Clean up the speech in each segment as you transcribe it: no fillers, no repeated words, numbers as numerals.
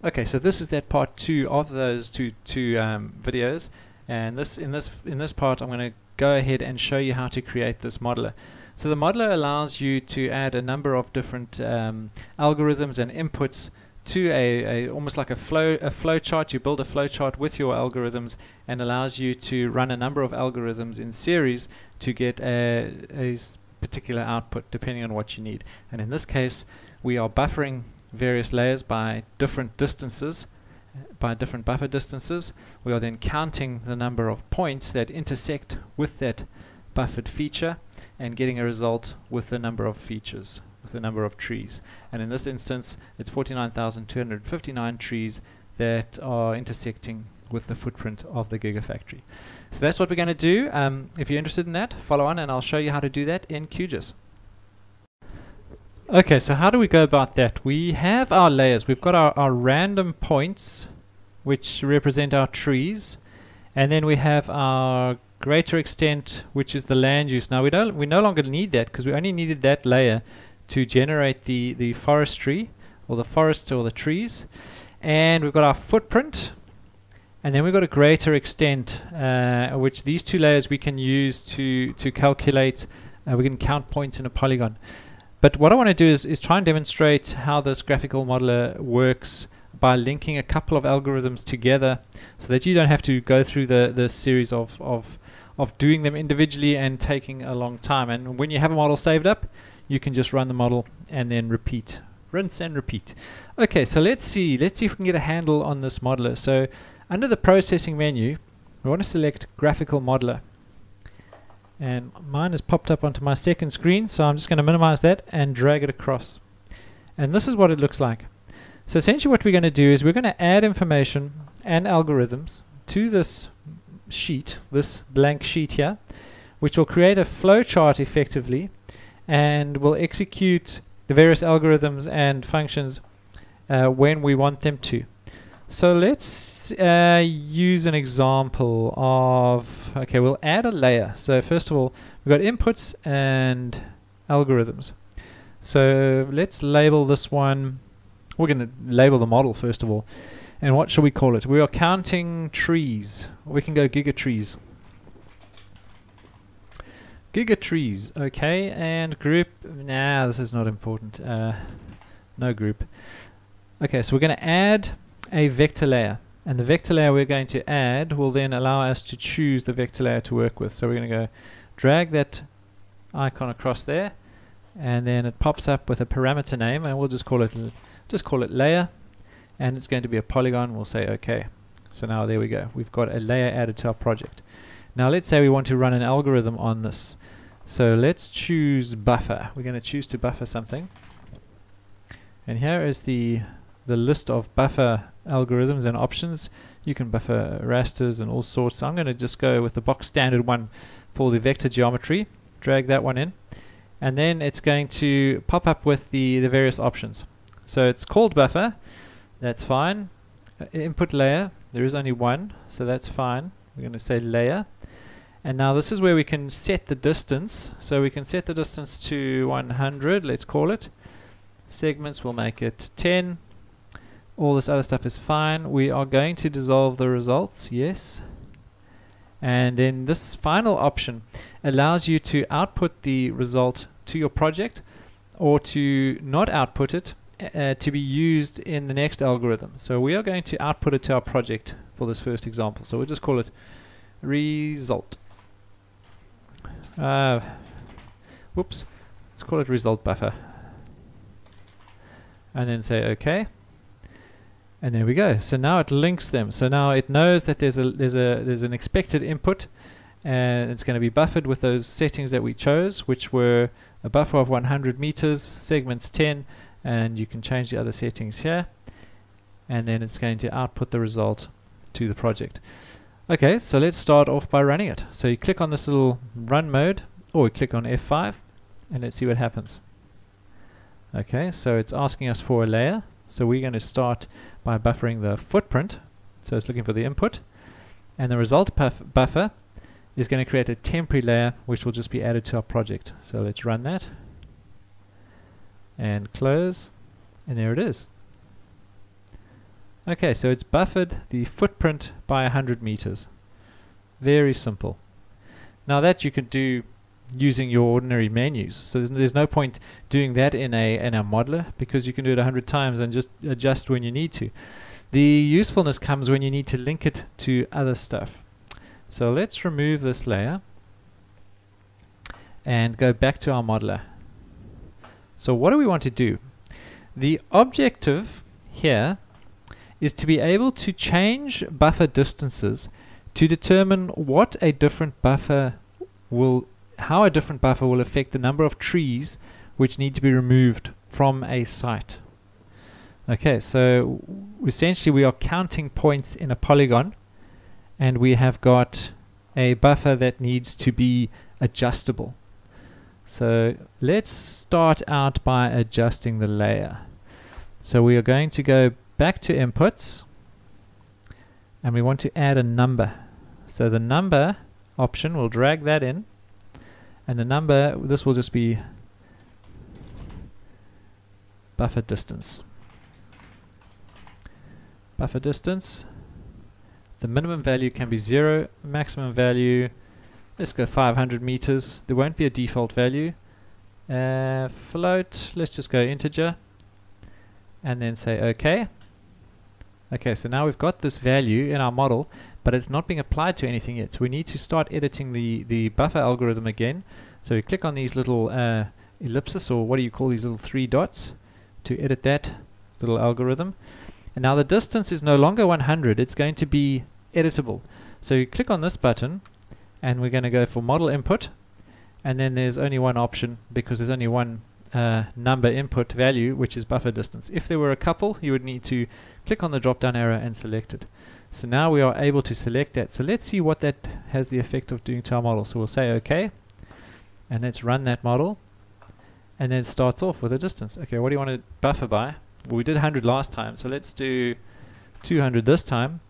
Okay, so this is that part 2 of those two videos, and in this part I'm going to go ahead and show you how to create this modeler. So the modeler allows you to add a number of different algorithms and inputs to almost like a flow chart. You build a flow chart with your algorithms and allows you to run a number of algorithms in series to get a particular output depending on what you need. And in this case, we are buffering various layers by different distances, by different buffer distances. We are then counting the number of points that intersect with that buffered feature and getting a result with the number of features, with the number of trees. And in this instance, it's 49,259 trees that are intersecting with the footprint of the Gigafactory. So that's what we're going to do. If you're interested in that, follow on and I'll show you how to do that in QGIS. Okay, so how do we go about that? We have our layers. We've got our random points which represent our trees, and then we have our greater extent, which is the land use. Now we no longer need that because we only needed that layer to generate the forestry or the forests or the trees. And we've got our footprint, and then we've got a greater extent, which these two layers we can use to calculate. We can count points in a polygon. But what I want to do is try and demonstrate how this graphical modeler works by linking a couple of algorithms together so that you don't have to go through the series of doing them individually and taking a long time. And when you have a model saved up, you can just run the model and then repeat. Rinse and repeat. Okay, so let's see if we can get a handle on this modeler. So under the processing menu, we want to select graphical modeler. And mine has popped up onto my second screen, so I'm just going to minimize that and drag it across. And this is what it looks like. So essentially what we're going to do is we're going to add information and algorithms to this sheet, this blank sheet here, which will create a flow chart effectively and will execute the various algorithms and functions when we want them to. So let's use an example of, okay, we'll add a layer. So first of all, we've got inputs and algorithms. So let's label this one, we're going to label the model first of all. And what shall we call it? We are counting trees. We can go gigatrees. Gigatrees, okay, and group, nah, this is not important. No group. Okay, so we're going to add a vector layer, and the vector layer we're going to add will then allow us to choose the vector layer to work with. So we're going to go drag that icon across there, and then it pops up with a parameter name, and we'll just call it layer, and it's going to be a polygon. We'll say okay. So now there we go. We've got a layer added to our project. Now let's say we want to run an algorithm on this. So let's choose buffer. We're going to choose to buffer something, and here is the list of buffer algorithms and options. You can buffer rasters and all sorts. So I'm going to just go with the box standard one for the vector geometry, drag that one in, and then it's going to pop up with the various options. So it's called buffer, that's fine. Input layer, there is only one, so that's fine. We're going to say layer, and now this is where we can set the distance. So we can set the distance to 100, let's call it. Segments, we'll make it 10. All this other stuff is fine. We are going to dissolve the results, yes. And then this final option allows you to output the result to your project or to not output it to be used in the next algorithm. So we are going to output it to our project for this first example. So we'll just call it result. Whoops. Let's call it result buffer. And then say okay. And there we go. So now it links them. So now it knows that there's an expected input, and it's going to be buffered with those settings that we chose, which were a buffer of 100 meters, segments 10, and you can change the other settings here. And then it's going to output the result to the project. Okay, so let's start off by running it. So you click on this little run mode, or you click on F5, and let's see what happens. Okay, so it's asking us for a layer. So we're going to start by buffering the footprint. So it's looking for the input, and the result buffer is going to create a temporary layer which will just be added to our project. So let's run that and close, and there it is. Okay, so it's buffered the footprint by 100 meters. Very simple. Now that you could do using your ordinary menus. So there's no point doing that in a modeler, because you can do it 100 times and just adjust when you need to. The usefulness comes when you need to link it to other stuff. So let's remove this layer and go back to our modeler. So what do we want to do? The objective here is to be able to change buffer distances to determine what a different buffer will, how a different buffer will affect the number of trees which need to be removed from a site. Okay, so essentially we are counting points in a polygon, and we have got a buffer that needs to be adjustable. So let's start out by adjusting the layer. So we are going to go back to inputs, and we want to add a number. So the number option, will drag that in, and the number, this will just be buffer distance. Buffer distance, the minimum value can be 0, maximum value, let's go 500 meters. There won't be a default value. Float, let's just go integer, and then say OK. Okay, so now we've got this value in our model, but it's not being applied to anything yet. So we need to start editing the buffer algorithm again. So we click on these little ellipses, or what do you call these little 3 dots, to edit that little algorithm. And now the distance is no longer 100, it's going to be editable. So you click on this button, and we're going to go for model input, and then there's only one option, because there's only one number input value, which is buffer distance. If there were a couple, you would need to click on the drop down arrow and select it. So now we are able to select that. So let's see what that has the effect of doing to our model. So we'll say OK, and let's run that model, and then it starts off with a distance. Okay, what do you want to buffer by? Well, we did 100 last time, so let's do 200 this time,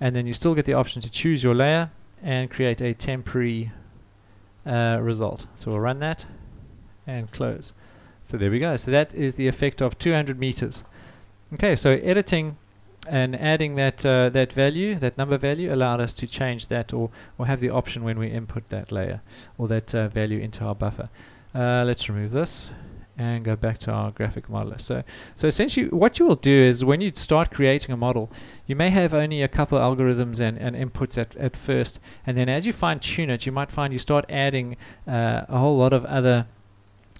and then you still get the option to choose your layer and create a temporary result. So we'll run that and close. So there we go. So that is the effect of 200 meters. Okay, so editing and adding that that value, that number value, allowed us to change that, or have the option when we input that layer or that value into our buffer. Let's remove this and go back to our graphic modeler. So essentially what you will do is, when you start creating a model, you may have only a couple algorithms and inputs at first, and then as you fine tune it, you might find you start adding a whole lot of other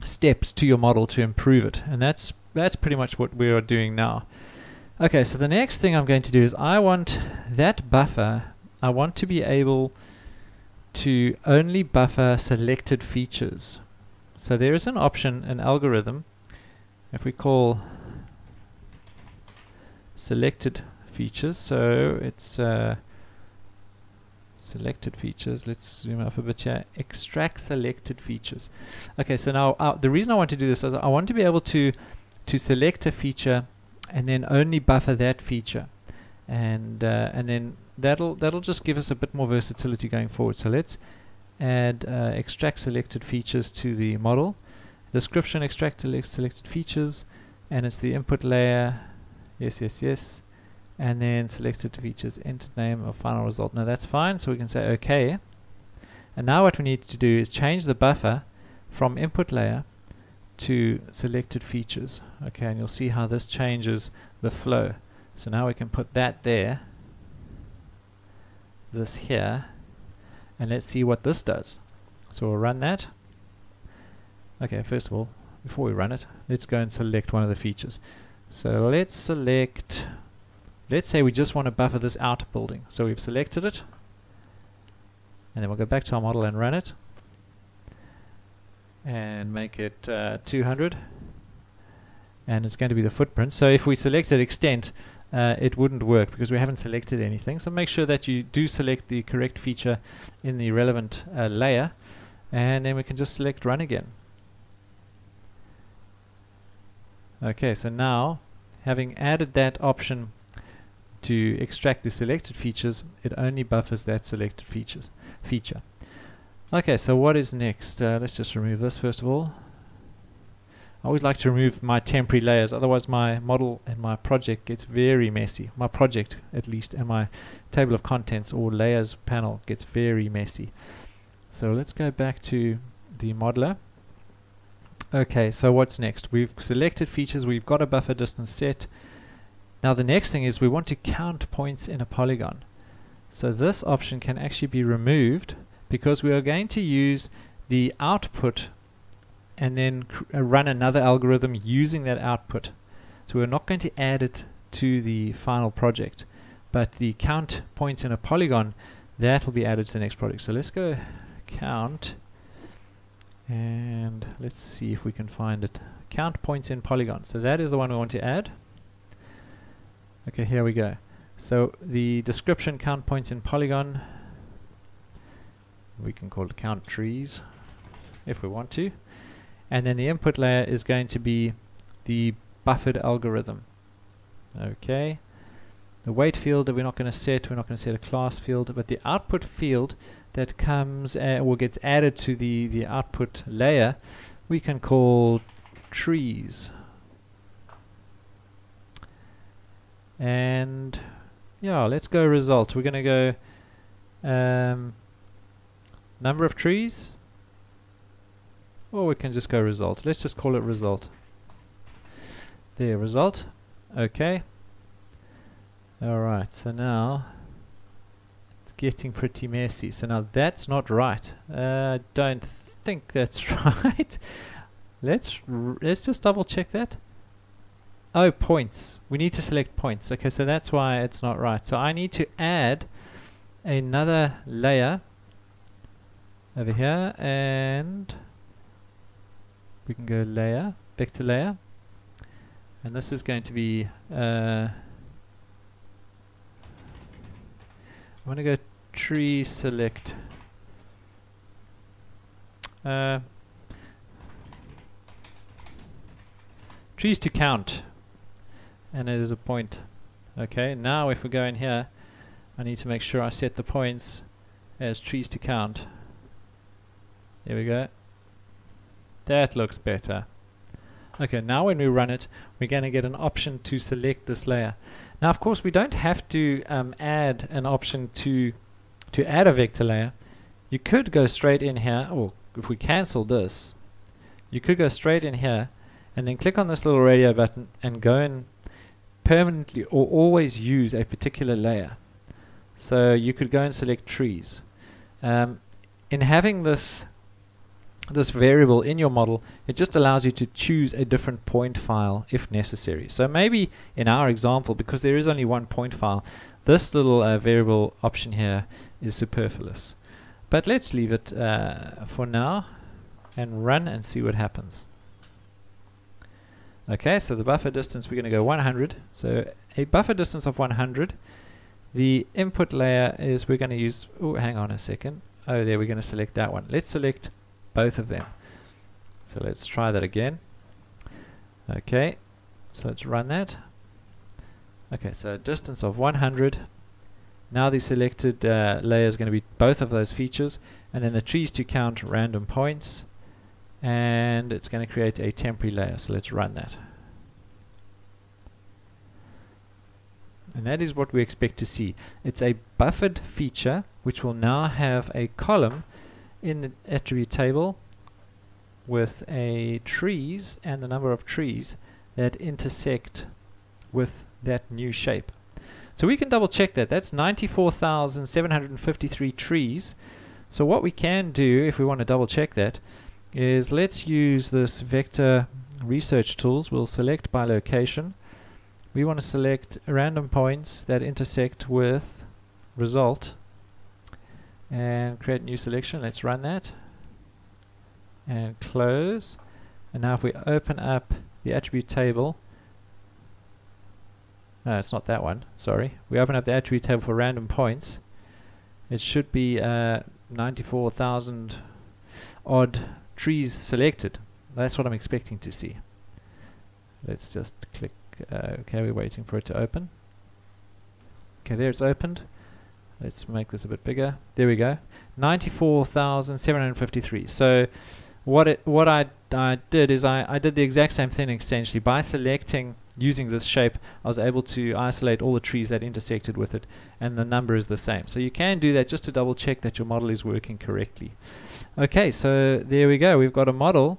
steps to your model to improve it, and that's pretty much what we are doing now. Okay, so the next thing I'm going to do is, I want that buffer, I want to be able to only buffer selected features. So there is an option, an algorithm, if we call selected features, so it's selected features, let's zoom up a bit here, extract selected features. Okay, so now the reason I want to do this is I want to be able to select a feature and then only buffer that feature, and then that'll just give us a bit more versatility going forward. So let's add extract selected features to the model. Description, extract selected features, and it's the input layer, yes, and then selected features, enter name or final result. Now that's fine, so we can say OK. And now what we need to do is change the buffer from input layer to selected features. Okay, and you'll see how this changes the flow. So now we can put that there, this here, and let's see what this does. So we'll run that. Okay, first of all, before we run it, let's go and select one of the features. So let's select, let's say we just want to buffer this outer building. So we've selected it, and then we'll go back to our model and run it, and make it 200, and it's going to be the footprint. So if we selected extent, it wouldn't work because we haven't selected anything. So make sure that you do select the correct feature in the relevant layer, and then we can just select run again. Okay, so now having added that option to extract the selected features, it only buffers that selected feature. Okay, so what is next? Let's just remove this first of all. I always like to remove my temporary layers, otherwise my model and my project gets very messy. My project, at least, and my table of contents or layers panel gets very messy. So let's go back to the modeler. Okay, so what's next? We've selected features, we've got a buffer distance set. Now the next thing is we want to count points in a polygon. So this option can actually be removed because we are going to use the output and then run another algorithm using that output. So we're not going to add it to the final project, but the count points in a polygon, that will be added to the next project. So let's go count, and let's see if we can find it. Count points in polygon. So that is the one we want to add. Okay, here we go. So the description, count points in polygon, we can call it count trees if we want to. And then the input layer is going to be the buffered algorithm. Okay. The weight field that we're not going to set a class field, but the output field that comes or gets added to the output layer, we can call trees. And yeah, let's go result. We're going to go number of trees, or we can just go result. Let's just call it result. There, result. Okay. Alright, so now it's getting pretty messy. So now that's not right. I don't think that's right. Let's just double check that. Oh, points. We need to select points. Okay, so that's why it's not right. So I need to add another layer over here, and we can go layer, vector layer, and this is going to be I want to go tree select. Trees to count, and it is a point. Okay, now if we go in here, I need to make sure I set the points as trees to count. There we go. That looks better. Okay, now when we run it, we're going to get an option to select this layer. Now, of course, we don't have to add an option to add a vector layer. You could go straight in here, or if we cancel this, you could go straight in here and then click on this little radio button and go and permanently or always use a particular layer. So you could go and select trees. In having this variable in your model, it just allows you to choose a different point file if necessary. So maybe in our example, because there is only one point file, this little variable option here is superfluous. But let's leave it for now and run and see what happens. Okay, so the buffer distance, we're going to go 100. So a buffer distance of 100. The input layer is, we're going to use, oh, hang on a second. Oh, there, we're going to select that one. Let's select both of them. So let's try that again. Okay, so let's run that. Okay, so distance of 100. Now the selected layer is going to be both of those features, and then the trees to count random points, and it's going to create a temporary layer. So let's run that. And that is what we expect to see. It's a buffered feature which will now have a column in the attribute table with a trees and the number of trees that intersect with that new shape. So we can double check that. That's 94,753 trees. So what we can do if we want to double check that is let's use this vector research tools. We'll select by location. We want to select random points that intersect with result and create a new selection. Let's run that and close. And now if we open up the attribute table, no, it's not that one, sorry. We open up the attribute table for random points. It should be 94,000 odd trees selected. That's what I'm expecting to see. Let's just click, okay, we're waiting for it to open. Okay, there it's opened. Let's make this a bit bigger. There we go. 94,753. So what I did is I did the exact same thing essentially. By selecting using this shape, I was able to isolate all the trees that intersected with it, and the number is the same. So you can do that just to double check that your model is working correctly. Okay, so there we go. We've got a model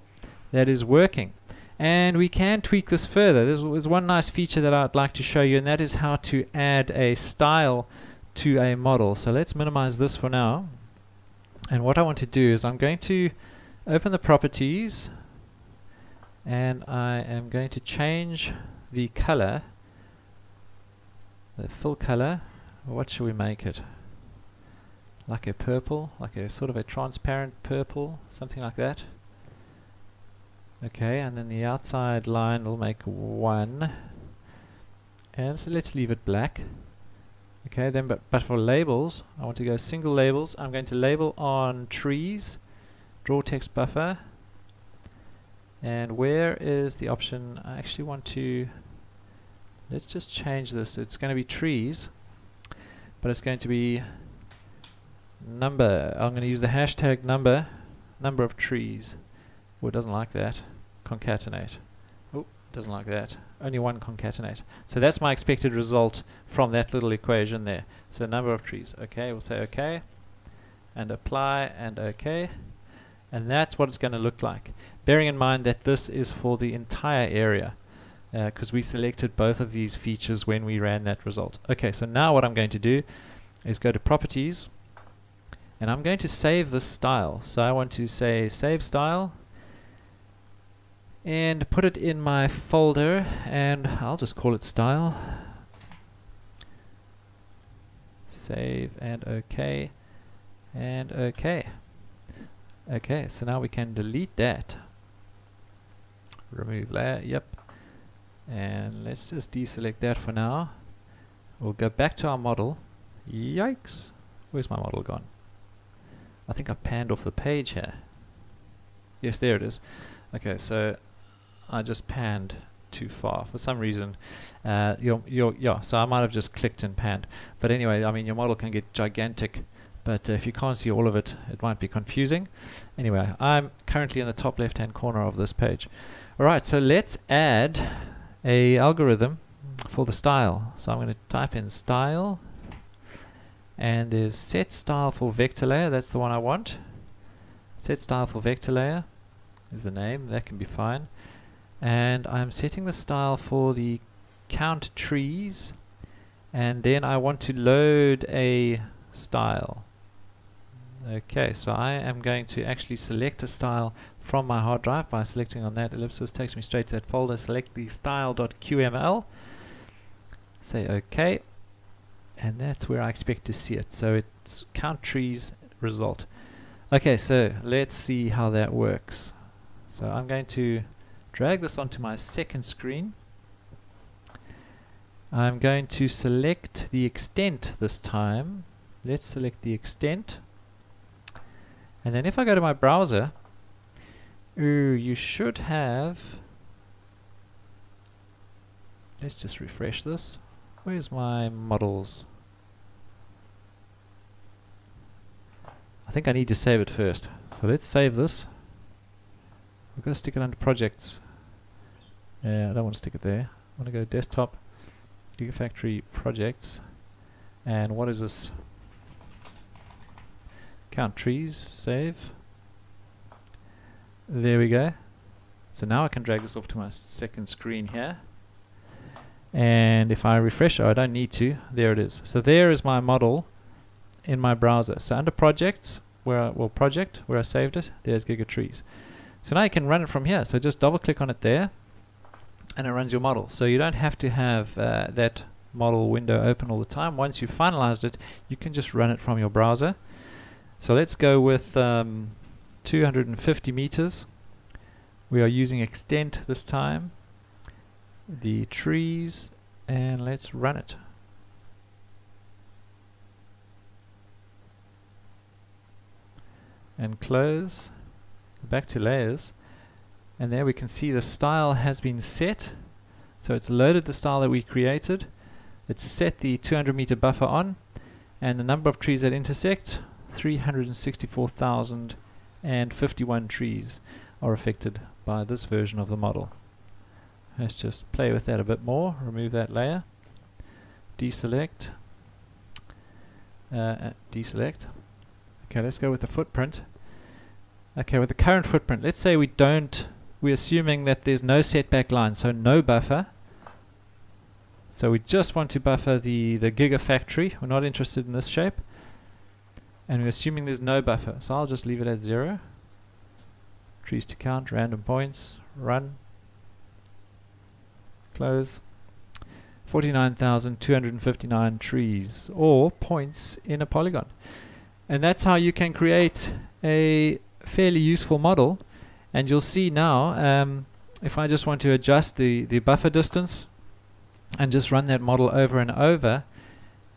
that is working. And we can tweak this further. There's one nice feature that I'd like to show you, and that is how to add a style to a model. So let's minimize this for now. And what I want to do is I'm going to open the properties, and I am going to change the color, the fill color. What should we make it? Like a purple, like a sort of a transparent purple, something like that. Okay, and then the outside line will make 1, and so let's leave it black. Okay, then but for labels, I want to go single labels. I'm going to label on trees, draw text buffer, and where is the option? I actually want to, let's just change this. It's going to be trees, but it's going to be number. I'm going to use the hashtag number of trees. Oh, it doesn't like that. Concatenate. Oh, doesn't like that. Only one concatenate. So that's my expected result from that little equation there. So number of trees. Okay, we'll say okay, and apply, and okay, and that's what it's going to look like. Bearing in mind that this is for the entire area, because we selected both of these features when we ran that result. Okay, so now what I'm going to do is go to properties, and I'm going to save this style. So I want to say save style, and put it in my folder, and I'll just call it style. Save, and okay, and okay. Okay, so now we can delete that. Remove layer, yep. And let's just deselect that for now. We'll go back to our model. Yikes, where's my model gone? I think I panned off the page here. Yes, there it is. Okay, so I just panned too far for some reason. Yeah, so I might have just clicked and panned. But anyway, I mean, your model can get gigantic, but if you can't see all of it, it might be confusing. Anyway, I'm currently in the top left-hand corner of this page. Alright, so let's add a algorithm for the style. So I'm going to type in style, and there's set style for vector layer. That's the one I want. Set style for vector layer is the name. That can be fine. And I'm setting the style for the count trees, and then I want to load a style. Okay, so I am going to actually select a style from my hard drive by selecting on that ellipsis. Takes me straight to that folder. Select the style.qml, say OK, and that's where I expect to see it. So it's count trees result. Okay, so let's see how that works. So I'm going to drag this onto my second screen. I'm going to select the extent this time. Let's select the extent. And then if I go to my browser, you should have, let's just refresh this. Where's my models? I think I need to save it first. So let's save this. We're going to stick it under projects. I don't want to stick it there. I want to go desktop, Gigafactory projects, and what is this? Count trees, save. There we go. So now I can drag this off to my second screen here. And if I refresh, I don't need to. There it is. So there is my model in my browser. So under projects, project, where I saved it, there's GigaTrees. So now you can run it from here. So just double click on it there, and it runs your model. So you don't have to have that model window open all the time. Once you've finalized it, you can just run it from your browser. So let's go with 250 meters. We are using extent this time, the trees, and let's run it. And close, back to layers, and there we can see the style has been set. So it's loaded the style that we created, it's set the 200 meter buffer on, and the number of trees that intersect, 364,000 and 51 trees are affected by this version of the model. Let's just play with that a bit more. Remove that layer, deselect, deselect. Okay, let's go with the footprint. Okay, with the current footprint, let's say we're assuming that there's no setback line, so no buffer. So we just want to buffer the Gigafactory. We're not interested in this shape. And we're assuming there's no buffer. So I'll just leave it at 0. Trees to count, random points, run, close. 49,259 trees, or points in a polygon. And that's how you can create a fairly useful model. And you'll see now, if I just want to adjust the buffer distance and just run that model over and over,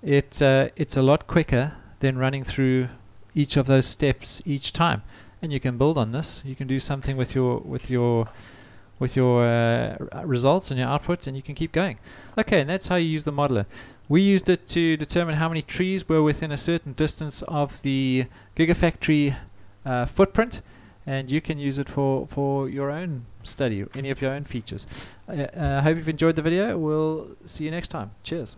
it's a lot quicker than running through each of those steps each time. And you can build on this. You can do something with your results and your outputs, and you can keep going. Okay, and that's how you use the modeler. We used it to determine how many trees were within a certain distance of the Gigafactory footprint, and you can use it for your own study, any of your own features. I hope you've enjoyed the video. We'll see you next time. Cheers.